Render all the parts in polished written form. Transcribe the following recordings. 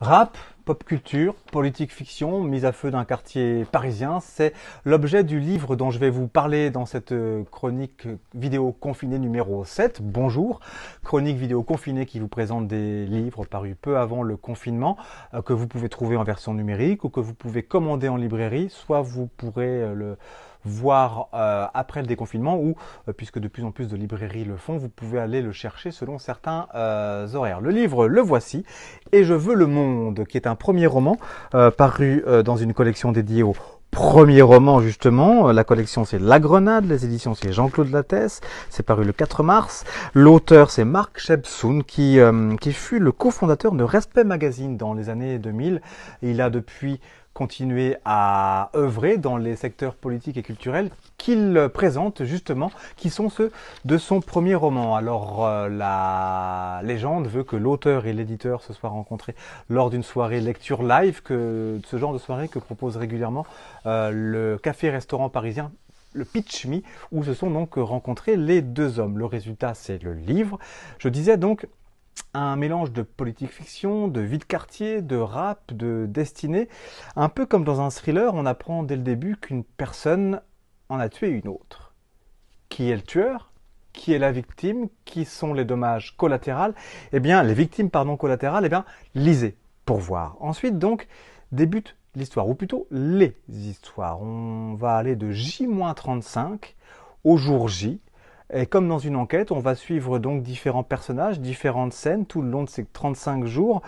Rap, pop culture, politique fiction, mise à feu d'un quartier parisien, c'est l'objet du livre dont je vais vous parler dans cette chronique vidéo confinée numéro 7. Bonjour, chronique vidéo confinée qui vous présente des livres parus peu avant le confinement, que vous pouvez trouver en version numérique ou que vous pouvez commander en librairie, soit vous pourrez le voir après le déconfinement ou, puisque de plus en plus de librairies le font, vous pouvez aller le chercher selon certains horaires. Le livre, le voici. Et je veux le monde, qui est un premier roman paru dans une collection dédiée au premier roman justement. La collection c'est La Grenade, les éditions c'est Jean-Claude Lattès, c'est paru le 4 mars. L'auteur c'est Marc Shebsoun qui fut le cofondateur de Respect Magazine dans les années 2000. Il a depuis continué à œuvrer dans les secteurs politiques et culturels qu'il présente justement, qui sont ceux de son premier roman. Alors la légende veut que l'auteur et l'éditeur se soient rencontrés lors d'une soirée lecture live, ce genre de soirée que propose régulièrement le café-restaurant parisien le Pitch Me, où se sont donc rencontrés les deux hommes. Le résultat, c'est le livre. Je disais donc un mélange de politique fiction, de vie de quartier, de rap, de destinée. Un peu comme dans un thriller, on apprend dès le début qu'une personne en a tué une autre. Qui est le tueur? Qui est la victime? Qui sont les dommages collatéraux? Eh bien, les victimes, collatérales, eh bien, lisez pour voir. Ensuite, donc, débute l'histoire, ou plutôt les histoires. On va aller de J-35 au jour J. Et comme dans une enquête, on va suivre donc différents personnages, différentes scènes tout le long de ces 35 jours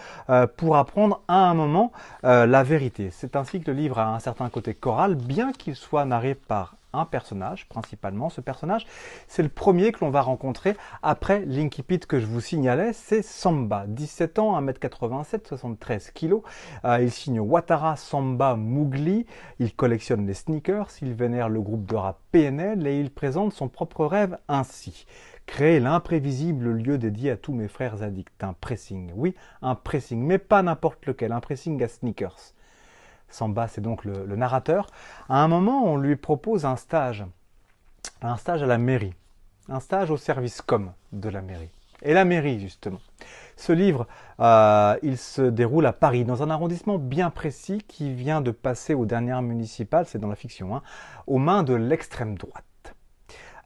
pour apprendre à un moment la vérité. C'est ainsi que le livre a un certain côté choral, bien qu'il soit narré par un personnage principalement. Ce personnage, c'est le premier que l'on va rencontrer après l'Inkipit que je vous signalais, c'est Samba, 17 ans, 1m87, 73 kg. Il signe Ouattara Samba Mowgli, il collectionne les sneakers, il vénère le groupe de rap PNL et il présente son propre rêve ainsi. Créer l'imprévisible lieu dédié à tous mes frères addicts. Un pressing, oui, un pressing, mais pas n'importe lequel, un pressing à sneakers. Samba, c'est donc le narrateur. À un moment, on lui propose un stage à la mairie, un stage au service com de la mairie. Et la mairie, justement. Ce livre, il se déroule à Paris, dans un arrondissement bien précis qui vient de passer aux dernières municipales, c'est dans la fiction, hein, aux mains de l'extrême droite.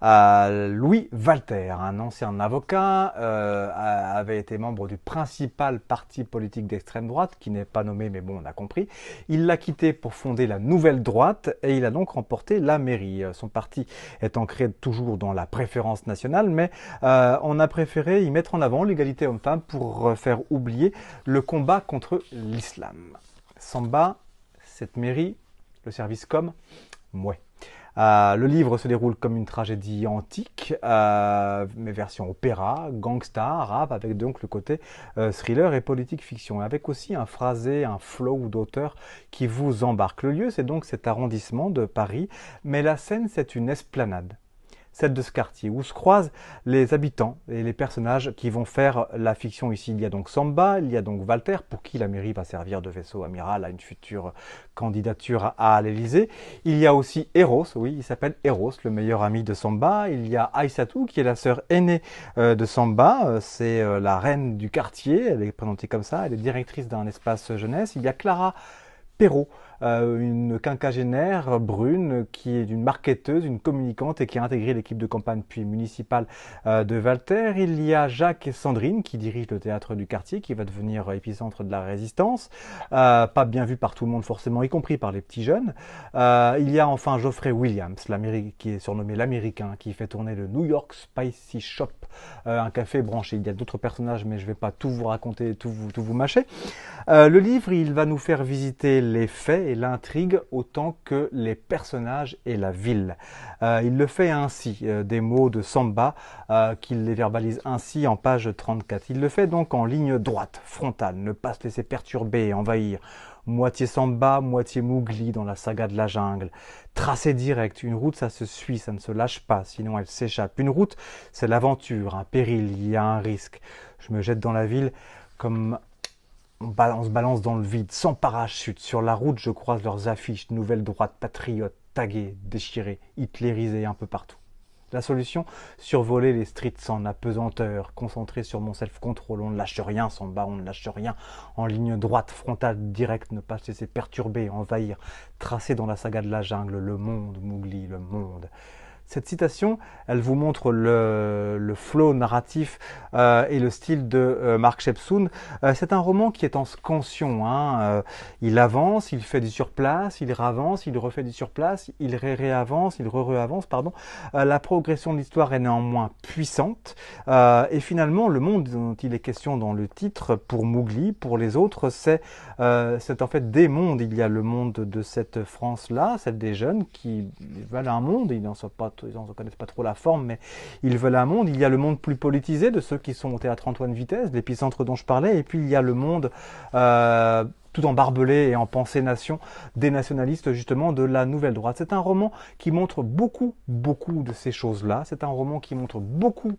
Louis Walter, un ancien avocat, avait été membre du principal parti politique d'extrême droite, qui n'est pas nommé, mais bon, on a compris. Il l'a quitté pour fonder la Nouvelle Droite et il a donc remporté la mairie. Son parti est ancré toujours dans la préférence nationale, mais on a préféré y mettre en avant l'égalité homme-femme pour faire oublier le combat contre l'islam. Samba, cette mairie, le service com, mouais. Le livre se déroule comme une tragédie antique, mais version opéra, gangsta, rap, avec donc le côté thriller et politique fiction, avec aussi un phrasé, un flow d'auteur qui vous embarque. Le lieu, c'est donc cet arrondissement de Paris, mais la scène, c'est une esplanade, celle de ce quartier, où se croisent les habitants et les personnages qui vont faire la fiction ici. Il y a donc Samba, il y a donc Walter, pour qui la mairie va servir de vaisseau amiral à une future candidature à l'Élysée. Il y a aussi Eros, oui, il s'appelle Eros, le meilleur ami de Samba. Il y a Aïssatou, qui est la sœur aînée de Samba. C'est la reine du quartier, elle est présentée comme ça, elle est directrice d'un espace jeunesse. Il y a Clara Perrault, une quinquagénaire brune qui est une marketeuse, une communicante et qui a intégré l'équipe de campagne puis municipale de Walter. Il y a Jacques et Sandrine qui dirigent le théâtre du quartier qui va devenir épicentre de la résistance, pas bien vu par tout le monde forcément, y compris par les petits jeunes. Il y a enfin Geoffrey Williams, qui est surnommé l'Américain, qui fait tourner le New York Spicy Shop, un café branché. Il y a d'autres personnages mais je ne vais pas tout vous raconter, tout vous mâcher. Le livre, il va nous faire visiter les faits et l'intrigue autant que les personnages et la ville. Il le fait ainsi, des mots de Samba, qu'il les verbalise ainsi en page 34. Il le fait donc en ligne droite, frontale, ne pas se laisser perturber et envahir. Moitié Samba, moitié Mowgli dans la saga de la jungle. Tracé direct, une route ça se suit, ça ne se lâche pas, sinon elle s'échappe. Une route, c'est l'aventure, un péril, il y a un risque. Je me jette dans la ville comme on se balance dans le vide, sans parachute. Sur la route, je croise leurs affiches, nouvelle droite, patriote, taguées, déchirées, hitlérisées un peu partout. La solution, survoler les streets en apesanteur, concentré sur mon self-control, on ne lâche rien, sans bas, on ne lâche rien, en ligne droite, frontale, directe, ne pas se laisser perturber, envahir, tracer dans la saga de la jungle, le monde, Mowgli, le monde. Cette citation, elle vous montre le flow narratif et le style de Mark Shepson. C'est un roman qui est en scansion. Il avance, il fait du surplace, il ravance, il refait du surplace, il réavance, il re-avance, pardon. La progression de l'histoire est néanmoins puissante. Et finalement, le monde dont il est question dans le titre, pour Mowgli, pour les autres, c'est en fait des mondes. Il y a le monde de cette France-là, celle des jeunes qui veulent un monde, ils n'en connaissent pas trop la forme, mais ils veulent un monde. Il y a le monde plus politisé de ceux qui sont au théâtre Antoine Vitesse, l'épicentre dont je parlais, et puis il y a le monde tout en barbelé et en pensée nation des nationalistes justement de la nouvelle droite. C'est un roman qui montre beaucoup de ces choses-là. C'est un roman qui montre beaucoup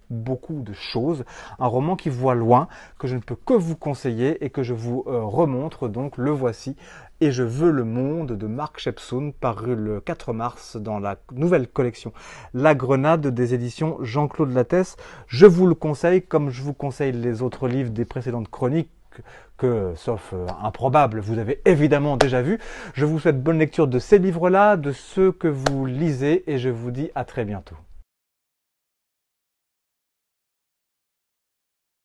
de choses. Un roman qui voit loin, que je ne peux que vous conseiller et que je vous remontre. Donc le voici. Et je veux le monde de Mark Shepson, paru le 4 mars dans la nouvelle collection La Grenade des éditions Jean-Claude Lattès. Je vous le conseille, comme je vous conseille les autres livres des précédentes chroniques, que, sauf improbable, vous avez évidemment déjà vu. Je vous souhaite bonne lecture de ces livres-là, de ceux que vous lisez, et je vous dis à très bientôt.